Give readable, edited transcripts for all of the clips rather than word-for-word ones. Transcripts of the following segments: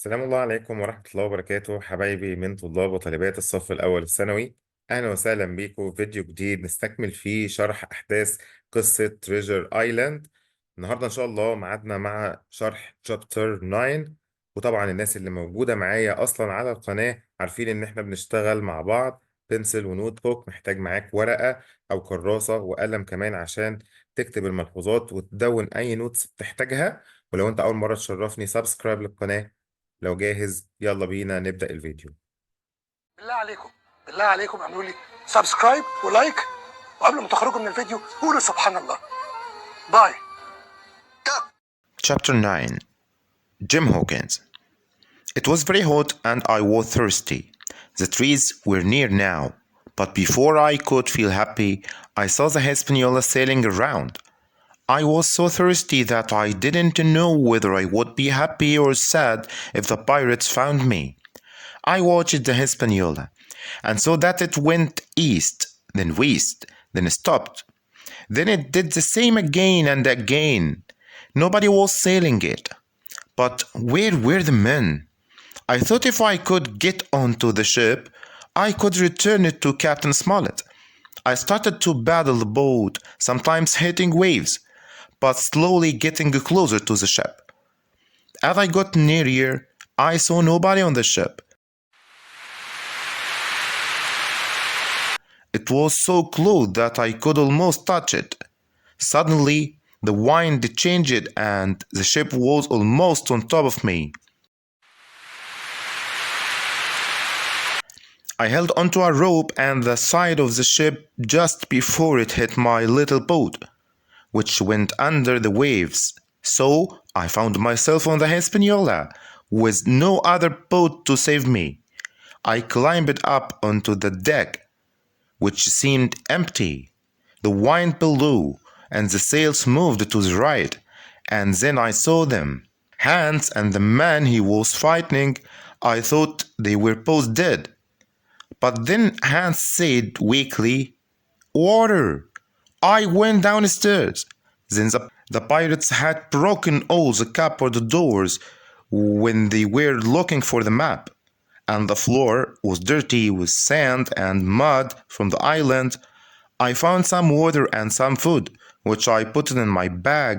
السلام الله عليكم ورحمة الله وبركاته حبايبي من طلاب وطالبات الصف الأول الثانوي. أهلا وسهلا بيكم في فيديو جديد نستكمل فيه شرح أحداث قصة تريجر آيلاند. النهاردة إن شاء الله ميعادنا مع شرح شابتر 9. وطبعا الناس اللي موجودة معايا أصلا على القناة عارفين إن إحنا بنشتغل مع بعض بنسل ونوت بوك. محتاج معاك ورقة أو كراسة وقلم كمان عشان تكتب الملحوظات وتدون أي نوتس بتحتاجها. ولو أنت أول مرة تشرفني سبسكرايب للقناة. لو جاهز يلا بينا نبدأ الفيديو. بالله عليكم اعملوا لي سبسكرايب ولايك، وقبل ما تخرجوا من الفيديو قولوا سبحان الله. باي. Chapter 9. Jim Hawkins. It was very hot and I was thirsty. The trees were near now, but before I could feel happy, I saw the Hispaniola sailing around. I was so thirsty that I didn't know whether I would be happy or sad if the pirates found me. I watched the Hispaniola and saw that it went east, then west, then stopped. Then it did the same again and again. Nobody was sailing it. But where were the men? I thought if I could get onto the ship, I could return it to Captain Smollett. I started to paddle the boat, sometimes hitting waves, but slowly getting closer to the ship. As I got nearer, I saw nobody on the ship. It was so close that I could almost touch it. Suddenly, the wind changed and the ship was almost on top of me. I held onto a rope and the side of the ship just before it hit my little boat, which went under the waves. So I found myself on the Hispaniola with no other boat to save me. I climbed up onto the deck, which seemed empty. The wind blew and the sails moved to the right, and then I saw them. Hans and the man he was fighting, I thought they were both dead. But then Hans said weakly, "Water!" I went downstairs. Then the pirates had broken all the cupboard doors when they were looking for the map, and the floor was dirty with sand and mud from the island. I found some water and some food, which I put in my bag,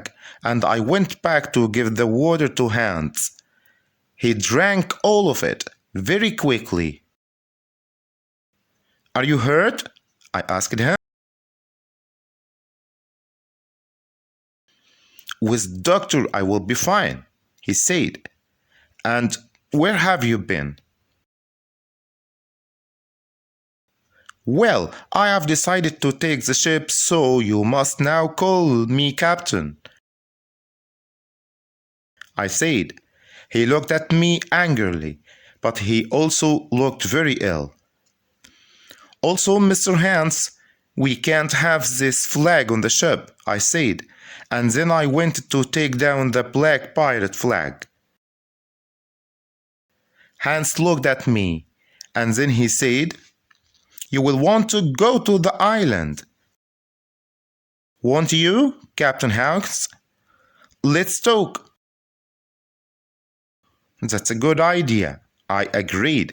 and I went back to give the water to Hans. He drank all of it very quickly. "Are you hurt?" I asked him. "With doctor I will be fine," he said. "And where have you been?" "Well, I have decided to take the ship, so you must now call me captain," I said. He looked at me angrily, but he also looked very ill. "Also, Mr. Hans, we can't have this flag on the ship," I said, and then I went to take down the black pirate flag. Hans looked at me, and then he said, "You will want to go to the island." "Won't you, Captain Hawkins? Let's talk." "That's a good idea," I agreed.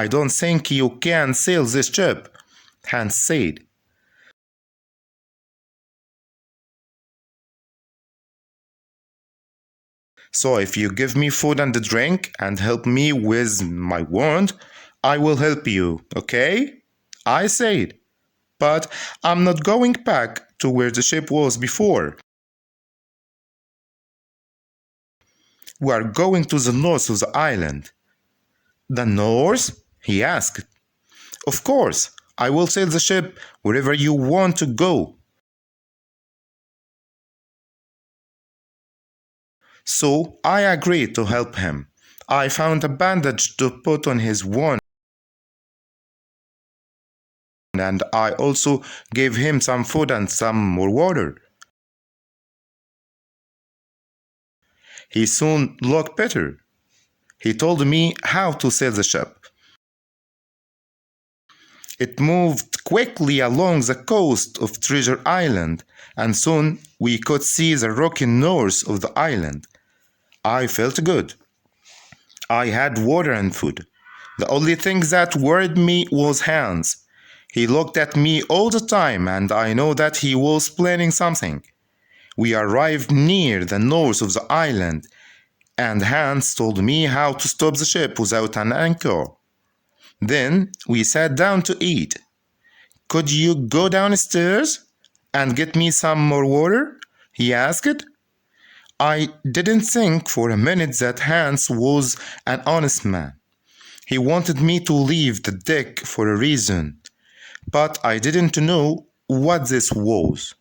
"I don't think you can sail this ship," Hans said. "So if you give me food and a drink and help me with my wound, I will help you, okay?" I said. "But I'm not going back to where the ship was before. We are going to the north of the island." "The north?" he asked. "Of course, I will sail the ship wherever you want to go." So I agreed to help him. I found a bandage to put on his wound, and I also gave him some food and some more water. He soon looked better. He told me how to sail the ship. It moved quickly along the coast of Treasure Island, and soon we could see the rocky north of the island. I felt good. I had water and food. The only thing that worried me was Hans. He looked at me all the time, and I know that he was planning something. We arrived near the north of the island, and Hans told me how to stop the ship without an anchor. Then we sat down to eat. "Could you go downstairs and get me some more water?" he asked. I didn't think for a minute that Hans was an honest man. He wanted me to leave the deck for a reason, but I didn't know what this was.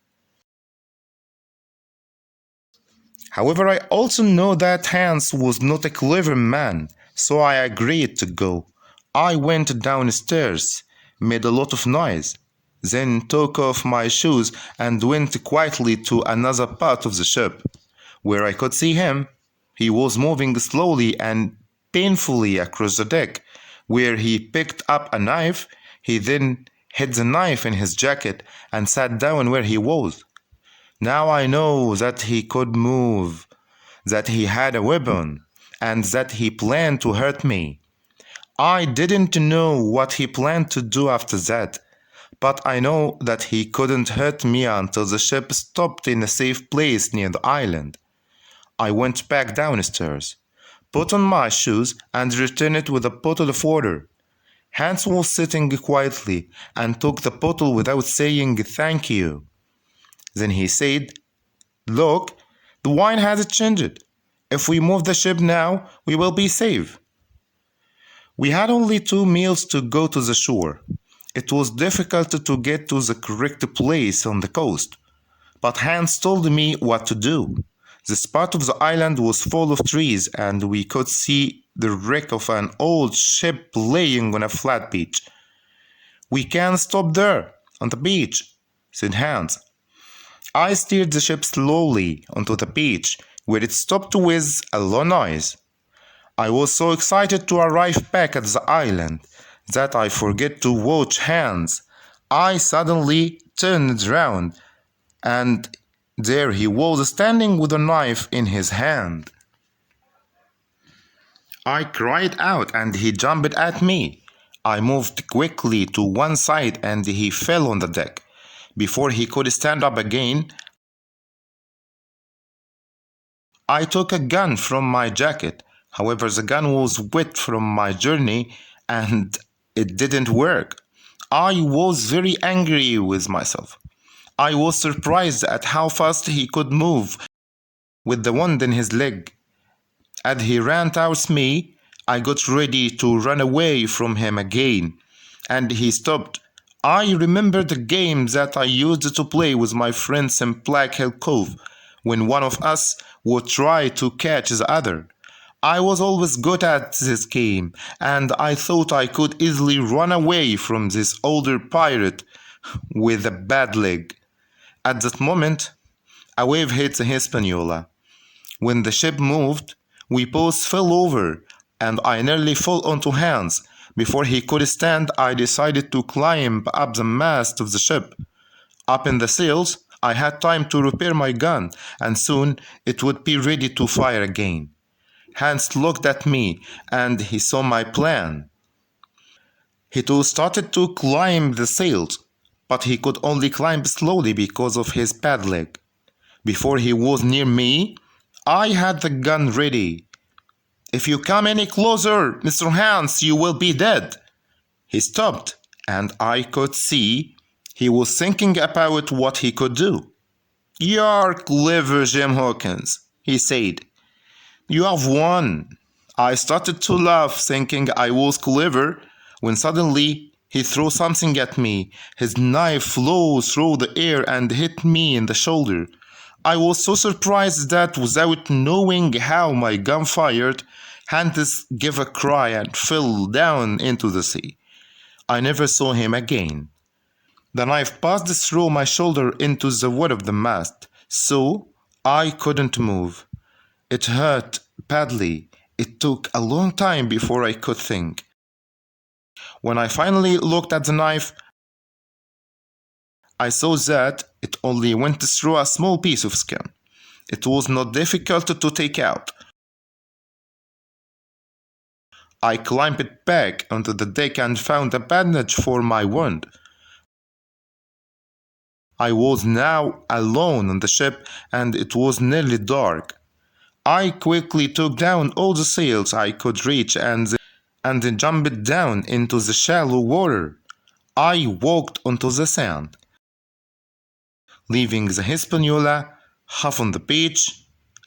However, I also know that Hans was not a clever man, so I agreed to go. I went downstairs, made a lot of noise, then took off my shoes and went quietly to another part of the ship, where I could see him. He was moving slowly and painfully across the deck, where he picked up a knife. He then hid the knife in his jacket and sat down where he was. Now I know that he could move, that he had a weapon, and that he planned to hurt me. I didn't know what he planned to do after that, but I know that he couldn't hurt me until the ship stopped in a safe place near the island. I went back downstairs, put on my shoes, and returned with a bottle of water. Hans was sitting quietly and took the bottle without saying thank you. Then he said, "Look, the wine has changed. If we move the ship now, we will be safe." We had only 2 meals to go to the shore. It was difficult to get to the correct place on the coast, but Hans told me what to do. This part of the island was full of trees, and we could see the wreck of an old ship laying on a flat beach. "We can stop there, on the beach," said Hans. I steered the ship slowly onto the beach, where it stopped with a low noise. I was so excited to arrive back at the island that I forget to watch Hans. I suddenly turned round, and there he was standing with a knife in his hand. I cried out and he jumped at me. I moved quickly to one side and he fell on the deck. Before he could stand up again, I took a gun from my jacket. However, the gun was wet from my journey and it didn't work. I was very angry with myself. I was surprised at how fast he could move with the wound in his leg. As he ran towards me, I got ready to run away from him again, and he stopped. I remembered the game that I used to play with my friends in Black Hill Cove, when one of us would try to catch the other. I was always good at this game, and I thought I could easily run away from this older pirate with a bad leg. At that moment, a wave hit the Hispaniola. When the ship moved, we both fell over, and I nearly fell onto Hans. Before he could stand, I decided to climb up the mast of the ship. Up in the sails, I had time to repair my gun, and soon it would be ready to fire again. Hans looked at me, and he saw my plan. He too started to climb the sails, but he could only climb slowly because of his bad leg. Before he was near me, I had the gun ready. "If you come any closer, Mr. Hans, you will be dead." He stopped, and I could see he was thinking about what he could do. "You're clever, Jim Hawkins," he said. "You have won." I started to laugh, thinking I was clever, when suddenly he threw something at me. His knife flew through the air and hit me in the shoulder. I was so surprised that without knowing how my gun fired, Hans gave a cry and fell down into the sea. I never saw him again. The knife passed through my shoulder into the wood of the mast, so I couldn't move. It hurt badly. It took a long time before I could think. When I finally looked at the knife, I saw that it only went through a small piece of skin. It was not difficult to take out. I climbed back onto the deck and found a bandage for my wound. I was now alone on the ship and it was nearly dark. I quickly took down all the sails I could reach and jumped down into the shallow water. I walked onto the sand, leaving the Hispaniola half on the beach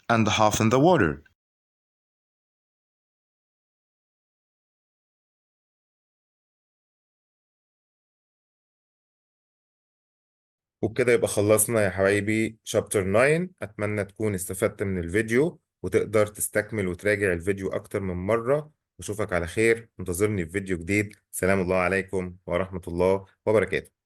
and half in the water. وبكده يبقى خلصنا يا حبايبي شابتر 9. أتمنى تكون استفدت من الفيديو وتقدر تستكمل وتراجع الفيديو أكتر من مرة. وأشوفك على خير، انتظرني في فيديو جديد. سلام الله عليكم ورحمة الله وبركاته.